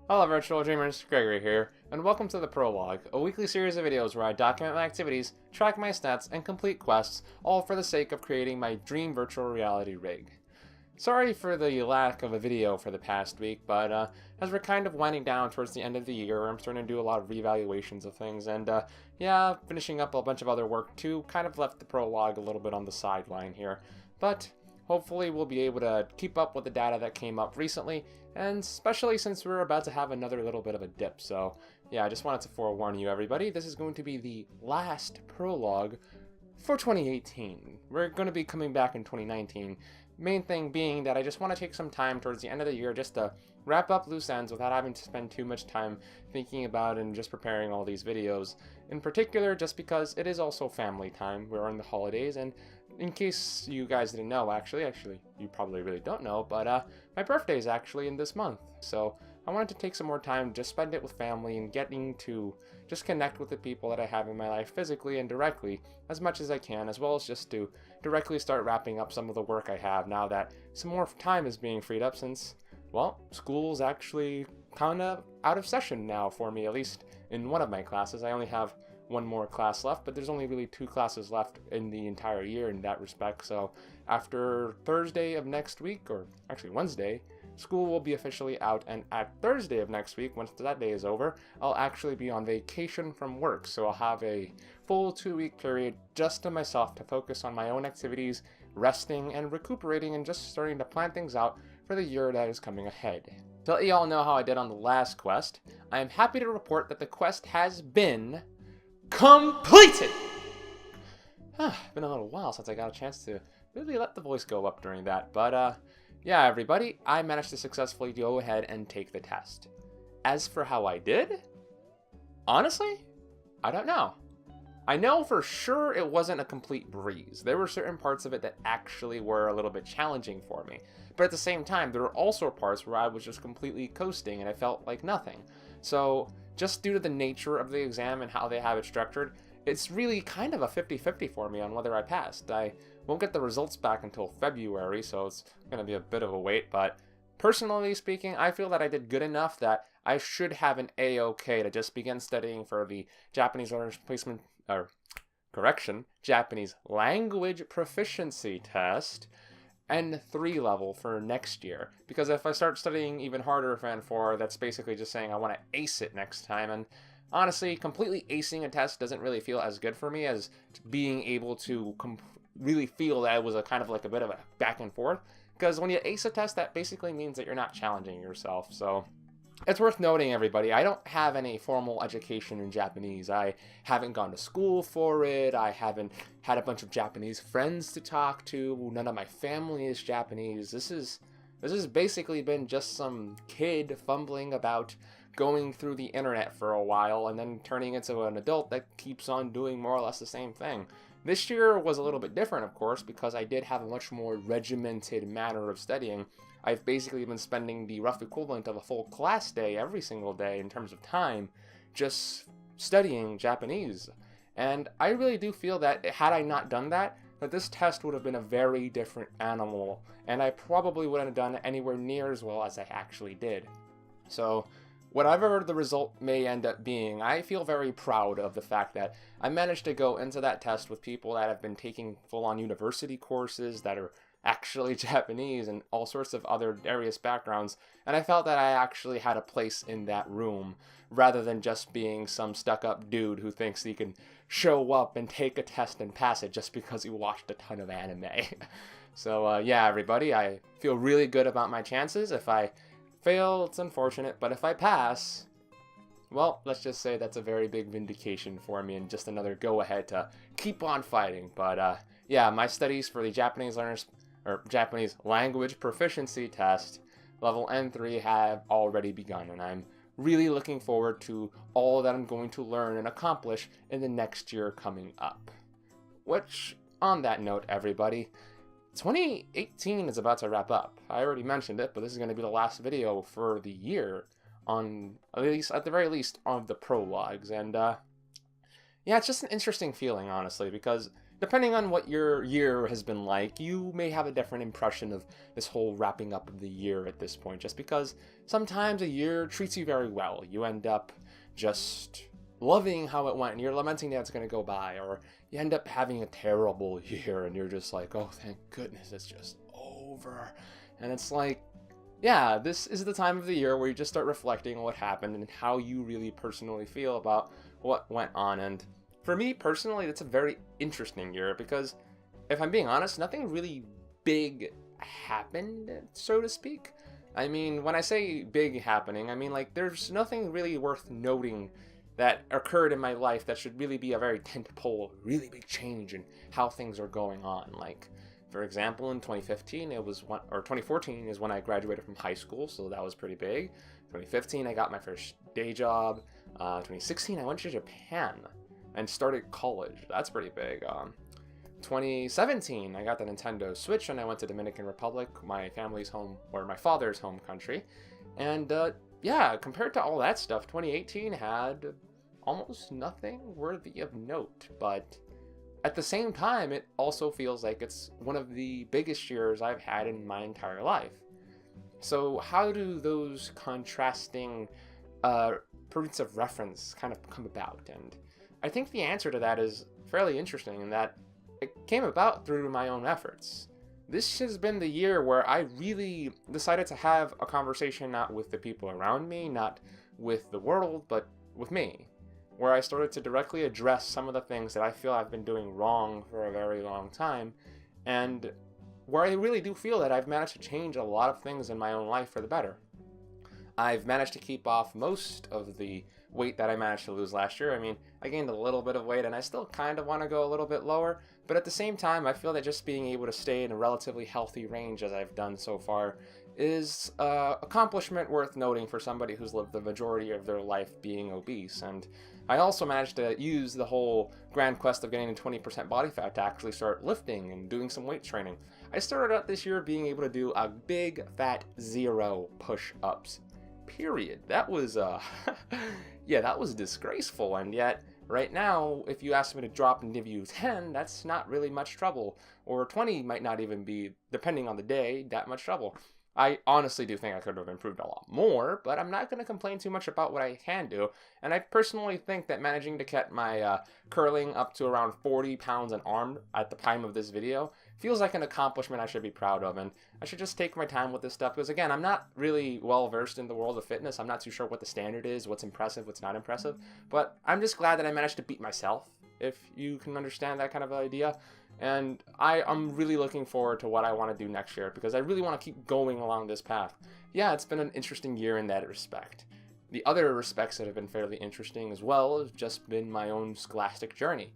Hello virtual dreamers, Gregory here, and welcome to the Prologue, a weekly series of videos where I document my activities, track my stats, and complete quests, all for the sake of creating my dream virtual reality rig. Sorry for the lack of a video for the past week, but as we're kind of winding down towards the end of the year, I'm starting to do a lot of reevaluations of things, and finishing up a bunch of other work too, kind of left the Prologue a little bit on the sideline here. But hopefully we'll be able to keep up with the data that came up recently, and especially since we're about to have another little bit of a dip. So yeah, I just wanted to forewarn you everybody, this is going to be the last Prologue for 2018. We're going to be coming back in 2019. Main thing being that I just want to take some time towards the end of the year just to wrap up loose ends without having to spend too much time thinking about and just preparing all these videos. In particular, just because it is also family time. We're in the holidays, and in case you guys didn't know, actually you probably really don't know, but my birthday is actually in this month. So I wanted to take some more time, just spend it with family and getting to just connect with the people that I have in my life physically and directly as much as I can, as well as just to directly start wrapping up some of the work I have now that some more time is being freed up since, well, school's actually kind of out of session now for me, at least in one of my classes. I only have one more class left, but there's only really 2 classes left in the entire year in that respect. So after Thursday of next week, or actually Wednesday, school will be officially out, and at Thursday of next week, once that day is over, I'll actually be on vacation from work. So I'll have a full 2-week period just to myself to focus on my own activities, resting and recuperating, and just starting to plan things out for the year that is coming ahead. To let you all know how I did on the last quest, I am happy to report that the quest has been completed! Been a little while since I got a chance to really let the voice go up during that, but yeah, everybody, I managed to successfully go ahead and take the test. As for how I did, honestly, I don't know. I know for sure it wasn't a complete breeze. There were certain parts of it that actually were a little bit challenging for me. But at the same time, there were also parts where I was just completely coasting and I felt like nothing. So just due to the nature of the exam and how they have it structured, it's really kind of a 50-50 for me on whether I passed. I won't get the results back until February, so it's going to be a bit of a wait, but personally speaking, I feel that I did good enough that I should have an A-OK to just begin studying for the Japanese Japanese language proficiency test N3 level for next year. Because if I start studying even harder for N4, that's basically just saying I want to ace it next time, and honestly, completely acing a test doesn't really feel as good for me as being able to really feel that it was a kind of like a bit of a back and forth. Because when you ace a test, that basically means that you're not challenging yourself. So it's worth noting, everybody, I don't have any formal education in Japanese. I haven't gone to school for it. I haven't had a bunch of Japanese friends to talk to. None of my family is Japanese. This has basically been just some kid fumbling about, going through the internet for a while and then turning into an adult that keeps on doing more or less the same thing. This year was a little bit different, of course, because I did have a much more regimented manner of studying. I've basically been spending the rough equivalent of a full class day every single day in terms of time just studying Japanese. And I really do feel that had I not done that this test would have been a very different animal, and I probably wouldn't have done anywhere near as well as I actually did. So whatever the result may end up being, I feel very proud of the fact that I managed to go into that test with people that have been taking full-on university courses that are actually Japanese and all sorts of other various backgrounds, and I felt that I actually had a place in that room, rather than just being some stuck-up dude who thinks he can show up and take a test and pass it just because he watched a ton of anime. So yeah, everybody, I feel really good about my chances. If I fail, it's unfortunate, but if I pass, well, let's just say that's a very big vindication for me and just another go-ahead to keep on fighting. But yeah, my studies for the Japanese language proficiency test level N3 have already begun, and I'm really looking forward to all that I'm going to learn and accomplish in the next year coming up. Which, on that note, everybody, 2018 is about to wrap up. I already mentioned it, but this is going to be the last video for the year on, at the very least, on the prologues. And yeah, it's just an interesting feeling, honestly, because depending on what your year has been like, you may have a different impression of this whole wrapping up of the year at this point, just because sometimes a year treats you very well. You end up just loving how it went, and you're lamenting that it's going to go by, or you end up having a terrible year, and you're just like, oh, thank goodness, it's just over. And it's like, yeah, this is the time of the year where you just start reflecting on what happened and how you really personally feel about what went on. And for me personally, it's a very interesting year because, if I'm being honest, nothing really big happened, so to speak. I mean, when I say big happening, I mean like there's nothing really worth noting that occurred in my life that should really be a very tentpole, really big change in how things are going on. Like, for example, in 2015, 2014 is when I graduated from high school, so that was pretty big. 2015, I got my first day job. 2016, I went to Japan and started college. That's pretty big. 2017, I got the Nintendo Switch and I went to Dominican Republic, my family's home, or my father's home country. And yeah, compared to all that stuff, 2018 had almost nothing worthy of note, but at the same time, it also feels like it's one of the biggest years I've had in my entire life. So how do those contrasting points of reference kind of come about? And I think the answer to that is fairly interesting in that it came about through my own efforts. This has been the year where I really decided to have a conversation not with the people around me, not with the world, but with me, where I started to directly address some of the things that I feel I've been doing wrong for a very long time, and where I really do feel that I've managed to change a lot of things in my own life for the better. I've managed to keep off most of the weight that I managed to lose last year. I mean, I gained a little bit of weight and I still kind of want to go a little bit lower, but at the same time, I feel that just being able to stay in a relatively healthy range as I've done so far is an accomplishment worth noting for somebody who's lived the majority of their life being obese. And I also managed to use the whole grand quest of getting to 20% body fat to actually start lifting and doing some weight training. I started out this year being able to do a big fat 0 push-ups. Period. That was yeah, that was disgraceful, and yet right now, if you ask me to drop and give you 10, that's not really much trouble, or 20 might not even be, depending on the day, that much trouble. I honestly do think I could have improved a lot more, but I'm not going to complain too much about what I can do, and I personally think that managing to get my curling up to around 40 pounds an arm at the time of this video feels like an accomplishment I should be proud of, and I should just take my time with this stuff, because again, I'm not really well versed in the world of fitness. I'm not too sure what the standard is, what's impressive, what's not impressive, but I'm just glad that I managed to beat myself, if you can understand that kind of idea. And I'm really looking forward to what I want to do next year, because I really want to keep going along this path. Yeah, it's been an interesting year in that respect. The other respects that have been fairly interesting as well have just been my own scholastic journey.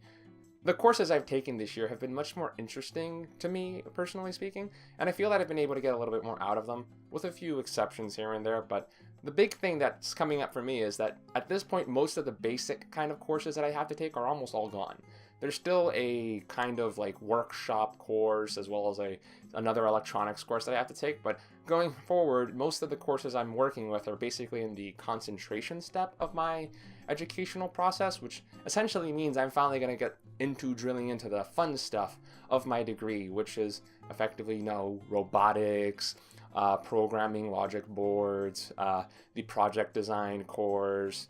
The courses I've taken this year have been much more interesting to me, personally speaking, and I feel that I've been able to get a little bit more out of them, with a few exceptions here and there, but the big thing that's coming up for me is that at this point, most of the basic kind of courses that I have to take are almost all gone. There's still a kind of like workshop course as well as another electronics course that I have to take, but going forward, most of the courses I'm working with are basically in the concentration step of my educational process, which essentially means I'm finally going to get into drilling into the fun stuff of my degree, which is effectively, robotics, programming logic boards, the project design course,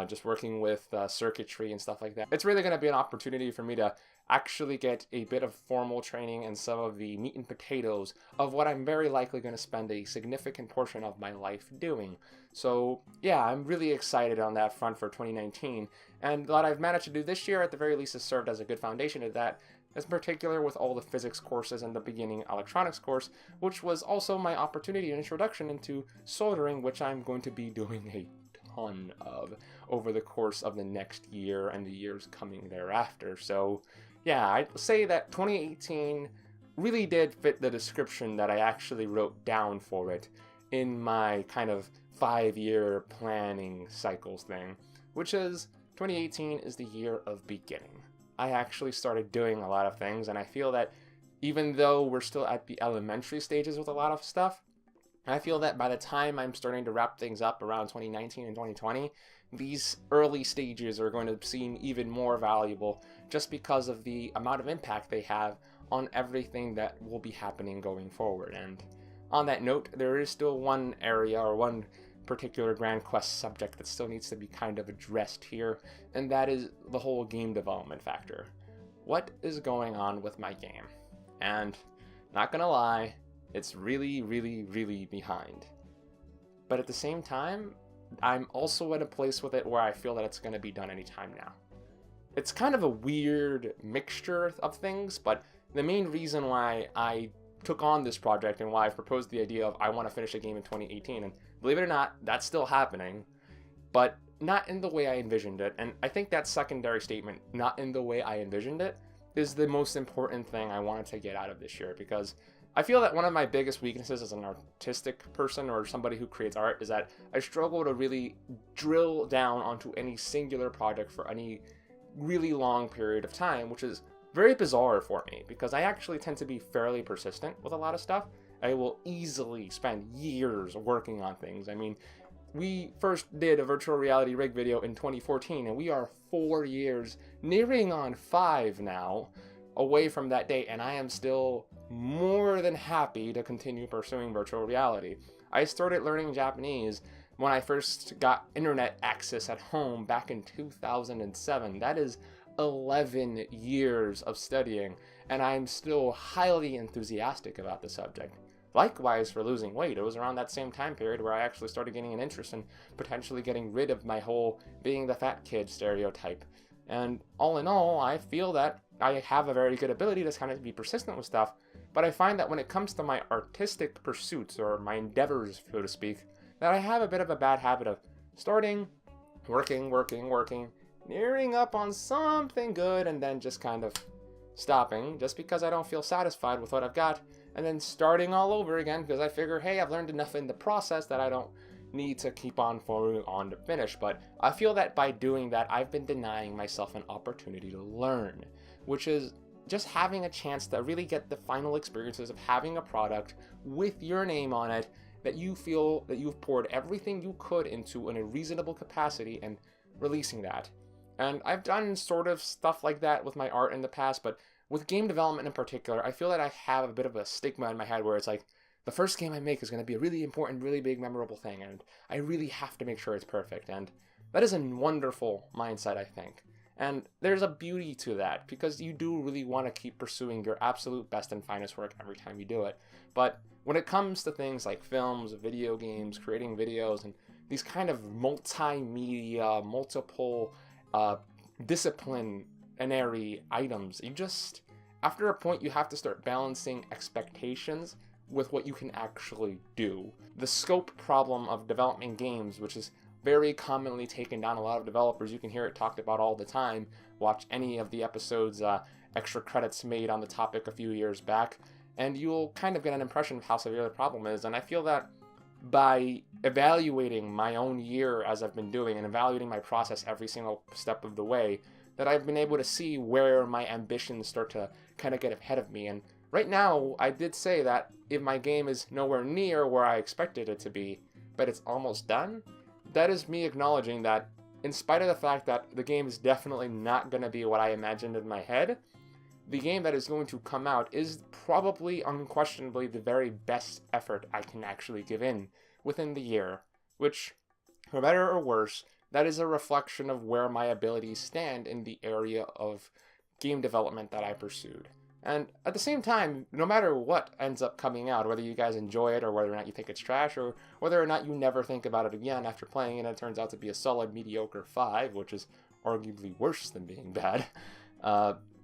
just working with circuitry and stuff like that. It's really going to be an opportunity for me to actually get a bit of formal training and some of the meat and potatoes of what I'm very likely going to spend a significant portion of my life doing. So yeah, I'm really excited on that front for 2019, and what I've managed to do this year at the very least has served as a good foundation to that, in particular with all the physics courses and the beginning electronics course, which was also my opportunity and introduction into soldering, which I'm going to be doing a ton of over the course of the next year and the years coming thereafter. So yeah, I'd say that 2018 really did fit the description that I actually wrote down for it in my kind of 5-year planning cycles thing, which is 2018 is the year of beginning. I actually started doing a lot of things, and I feel that even though we're still at the elementary stages with a lot of stuff, I feel that by the time I'm starting to wrap things up around 2019 and 2020, these early stages are going to seem even more valuable just because of the amount of impact they have on everything that will be happening going forward. And on that note, there is still one area or one particular Grand Quest subject that still needs to be kind of addressed here, and that is the whole game development factor. What is going on with my game? And not gonna lie, it's really, really, really behind. But at the same time, I'm also at a place with it where I feel that it's gonna be done anytime now. It's kind of a weird mixture of things, but the main reason why I took on this project and why I've proposed the idea of I want to finish a game in 2018, and believe it or not, that's still happening, but not in the way I envisioned it. And I think that secondary statement, not in the way I envisioned it, is the most important thing I wanted to get out of this year, because I feel that one of my biggest weaknesses as an artistic person or somebody who creates art is that I struggle to really drill down onto any singular project for any really long period of time, which is very bizarre for me because I actually tend to be fairly persistent with a lot of stuff. I will easily spend years working on things. I mean, we first did a virtual reality rig video in 2014, and we are 4 years, nearing on 5 now, away from that date, and I am still more than happy to continue pursuing virtual reality. I started learning Japanese when I first got internet access at home back in 2007. That is 11 years of studying, and I'm still highly enthusiastic about the subject. Likewise for losing weight, it was around that same time period where I actually started getting an interest in potentially getting rid of my whole being the fat kid stereotype. And all in all, I feel that I have a very good ability to kind of be persistent with stuff, but I find that when it comes to my artistic pursuits, or my endeavors, so to speak, that I have a bit of a bad habit of starting, working, nearing up on something good, and then just kind of stopping just because I don't feel satisfied with what I've got, and then starting all over again because I figure, hey, I've learned enough in the process that I don't need to keep on forwarding on to finish. But I feel that by doing that, I've been denying myself an opportunity to learn, which is just having a chance to really get the final experiences of having a product with your name on it that you feel that you've poured everything you could into in a reasonable capacity and releasing that. And I've done sort of stuff like that with my art in the past, but with game development in particular, I feel that I have a bit of a stigma in my head where it's like, the first game I make is going to be a really important, really big, memorable thing, and I really have to make sure it's perfect. And that is a wonderful mindset, I think. And there's a beauty to that, because you do really want to keep pursuing your absolute best and finest work every time you do it. But when it comes to things like films, video games, creating videos, and these kind of multimedia, multiple disciplinary items, you just, after a point, you have to start balancing expectations with what you can actually do. The scope problem of developing games, which is very commonly taken down a lot of developers, you can hear it talked about all the time. Watch any of the episodes, extra credits made on the topic a few years back, and you'll kind of get an impression of how severe the problem is. And I feel that by evaluating my own year as I've been doing and evaluating my process every single step of the way, that I've been able to see where my ambitions start to kind of get ahead of me. And right now, I did say that if my game is nowhere near where I expected it to be, but it's almost done, that is me acknowledging that in spite of the fact that the game is definitely not going to be what I imagined in my head, the game that is going to come out is probably unquestionably the very best effort I can actually give in within the year, which, for better or worse, that is a reflection of where my abilities stand in the area of game development that I pursued. And at the same time, no matter what ends up coming out, whether you guys enjoy it or whether or not you think it's trash, or whether or not you never think about it again after playing it and it turns out to be a solid mediocre 5, which is arguably worse than being bad,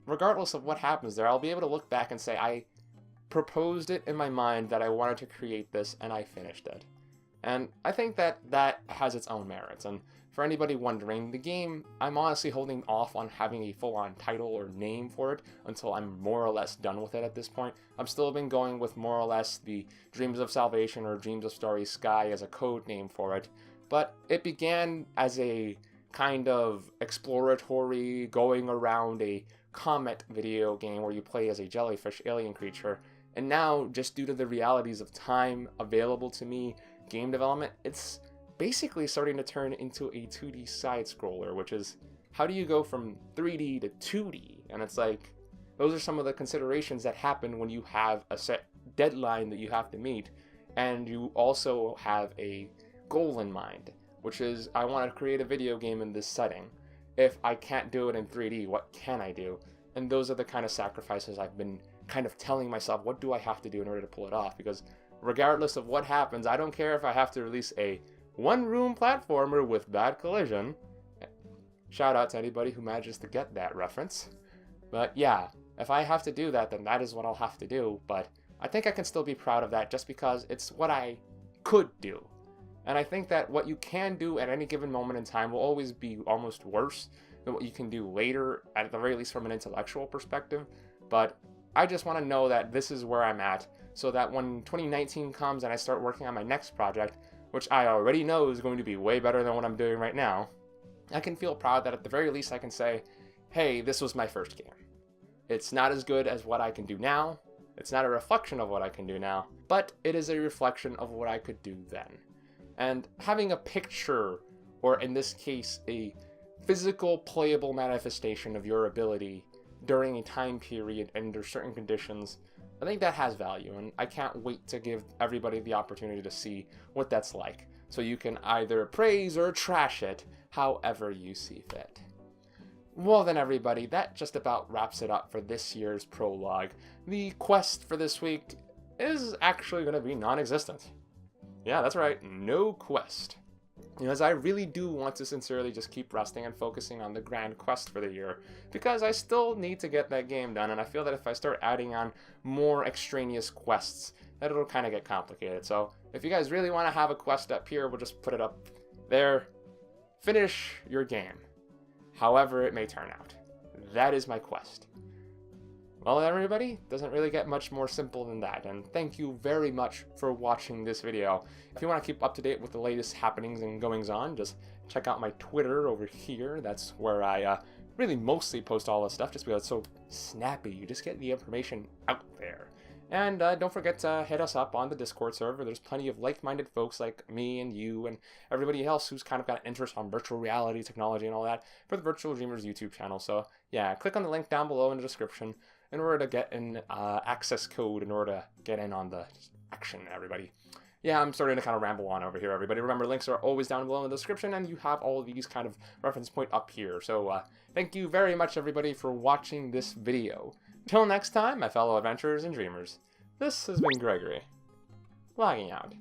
regardless of what happens there, I'll be able to look back and say, I proposed it in my mind that I wanted to create this, and I finished it. And I think that that has its own merits. And for anybody wondering, the game, I'm honestly holding off on having a full-on title or name for it until I'm more or less done with it at this point. I've still been going with more or less the Dreams of Salvation or Dreams of Starry Sky as a code name for it. But it began as a kind of exploratory, going around a comet video game where you play as a jellyfish alien creature. And now, just due to the realities of time available to me, game development, it's basically starting to turn into a 2D side scroller, which is how do you go from 3D to 2D? And it's like, those are some of the considerations that happen when you have a set deadline that you have to meet, and you also have a goal in mind, which is, I want to create a video game in this setting. If I can't do it in 3D, what can I do? And those are the kind of sacrifices I've been kind of telling myself, what do I have to do in order to pull it off? Because regardless of what happens, I don't care if I have to release a one-room platformer with bad collision. Shout out to anybody who manages to get that reference. But yeah, if I have to do that, then that is what I'll have to do. But I think I can still be proud of that just because it's what I could do. And I think that what you can do at any given moment in time will always be almost worse than what you can do later, at the very least from an intellectual perspective. But I just want to know that this is where I'm at, so that when 2019 comes and I start working on my next project, which I already know is going to be way better than what I'm doing right now, I can feel proud that at the very least I can say, hey, this was my first game. It's not as good as what I can do now. It's not a reflection of what I can do now, but it is a reflection of what I could do then. And having a picture, or in this case, a physical playable manifestation of your ability during a time period under certain conditions, I think that has value, and I can't wait to give everybody the opportunity to see what that's like. So you can either praise or trash it, however you see fit. Well then everybody, that just about wraps it up for this year's prologue. The quest for this week is actually going to be non-existent. Yeah, that's right, no quest. Because I really do want to sincerely just keep resting and focusing on the grand quest for the year, because I still need to get that game done, and I feel that if I start adding on more extraneous quests, that it'll kind of get complicated. So if you guys really want to have a quest up here, we'll just put it up there. Finish your game, however it may turn out. That is my quest. Well, everybody, doesn't really get much more simple than that, and thank you very much for watching this video. If you want to keep up to date with the latest happenings and goings-on, just check out my Twitter over here. That's where I really mostly post all this stuff, just because it's so snappy. You just get the information out there. And don't forget to hit us up on the Discord server. There's plenty of like-minded folks like me and you and everybody else who's kind of got an interest on virtual reality technology and all that for the Virtual Dreamers YouTube channel. So yeah, click on the link down below in the description in order to get an access code in order to get in on the action, everybody. Yeah, I'm starting to kind of ramble on over here, everybody. Remember, links are always down below in the description, and you have all of these kind of reference point up here. So thank you very much, everybody, for watching this video. Till next time, my fellow adventurers and dreamers, this has been Gregory, logging out.